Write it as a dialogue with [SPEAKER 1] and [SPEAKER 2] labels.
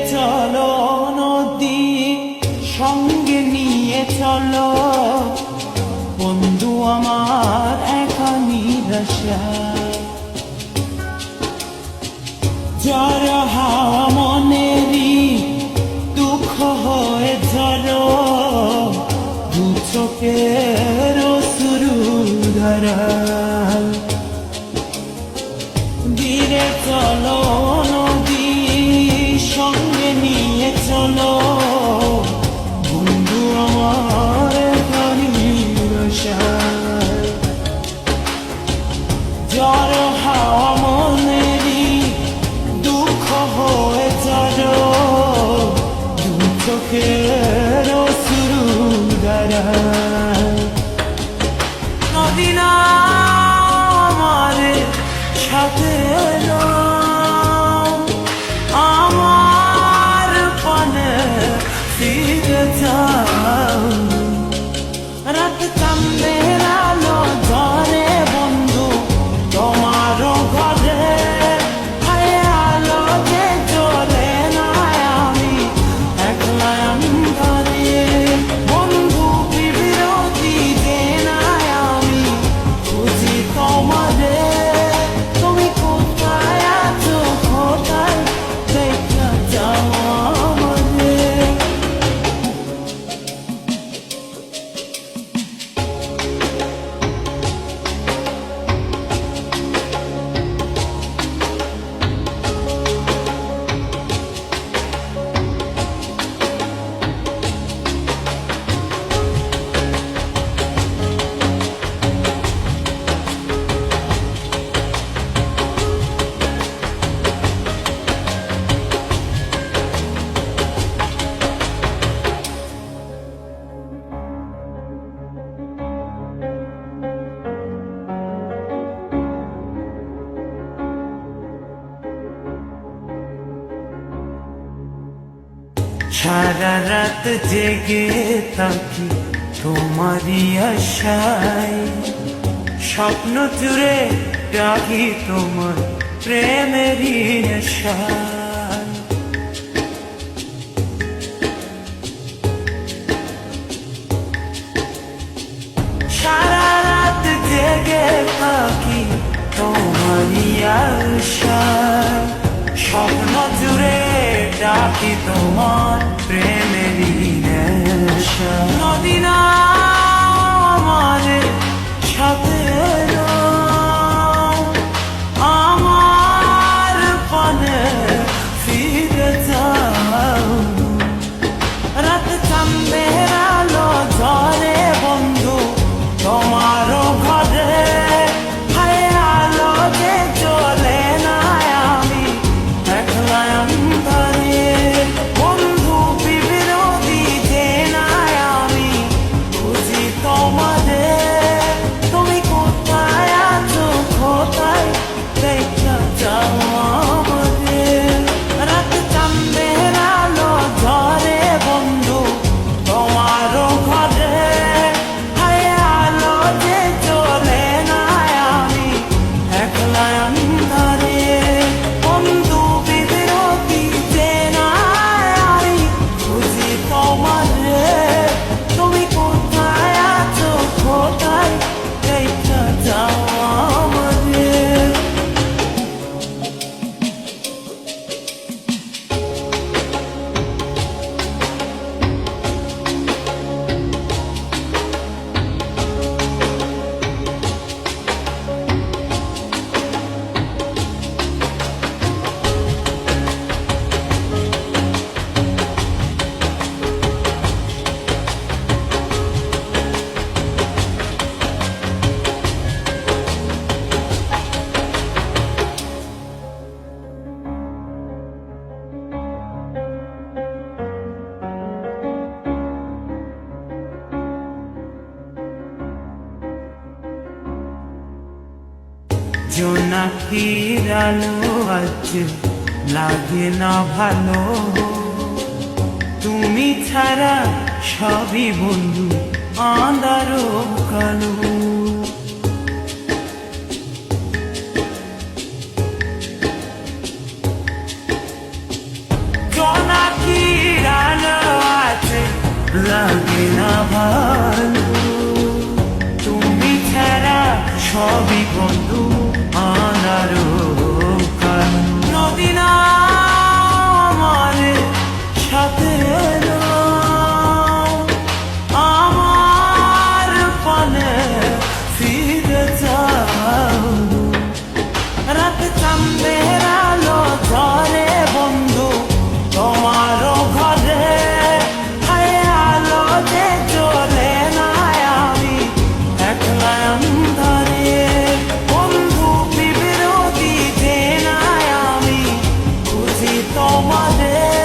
[SPEAKER 1] চলো নদী সঙ্গে নিয়ে চলো বন্ধু আমার একা নিরাশা যারা হাওয়া মনেরই দুঃখ হয়ে ঝরো দু চোখের শুরু ধরা ধীরে চলো নদী সঙ্গে নিয়ে চলো বন্ধু আমার নিরাশা জ্বর হাওয়া মনেরই দুঃখ হয়ে যারো দু চোখের শুরু দ্বারা নদী না আমার সাথে আমার পানে ফিরে যাও রাত চাঁদের আলো ধরে বন্ধু তোমার ঘরে হায় আলো যে জ্বলে না আমি একলা ঘরে বন্ধু বিরতি যে না আমি খুঁজি তোমারে তুমি কোথায় আছো কোথায় দেখা যাও আমাদের সারা রাত জেগে থাকি তোমারই আশায় স্বপ্ন জুড়ে ডাকি তোমার প্রেমেরই নেশায় সারা রাত জেগে থাকি তোমারই আশায় স্বপ্ন জুড়ে ডাকি তোমার প্রেমেরই নেশা নদী না আমার সাথে আমার পানে ফিরে যাও রাত চাঁদের আলো ধরে বন্ধু তোমার ঘরে হায় আলো যে জ্বলে না আমি একলা ঘরে বন্ধু বিরতি যে না আমি খুঁজি তোমারে তুমি কোথায় আছো কোথায় দেখা যাও আমাদের রাত চাঁদের আলো ধরে বন্ধু তোমার ঘরে হায় আলো যে জ্বলে না আমি একলা ঘরে বন্ধু বিরতি যে না আমি খুঁজি তোমারে তুমি কোথায় আছো কোথায় দেখা যাও আমাদের জোনাকির আলো আজ লাগে না ভালো তুমি ছাড়া সবই বন্ধু আঁধারো কালো জোনাকি লাগে না ভালো। তুমি ছাড়া সবই বন্ধু আনারো কালো। নদী না আমার সাথে আমার পানে ফিরে যাও। রাত চাঁদের আলো ঝরে বন্ধু তোমারও ঘরে, হায় আলো যে জ্বলে না আমি একলা অন্ধকারে। বন্ধু বিরোধী যে না আমি খুঁজি তোমাদের।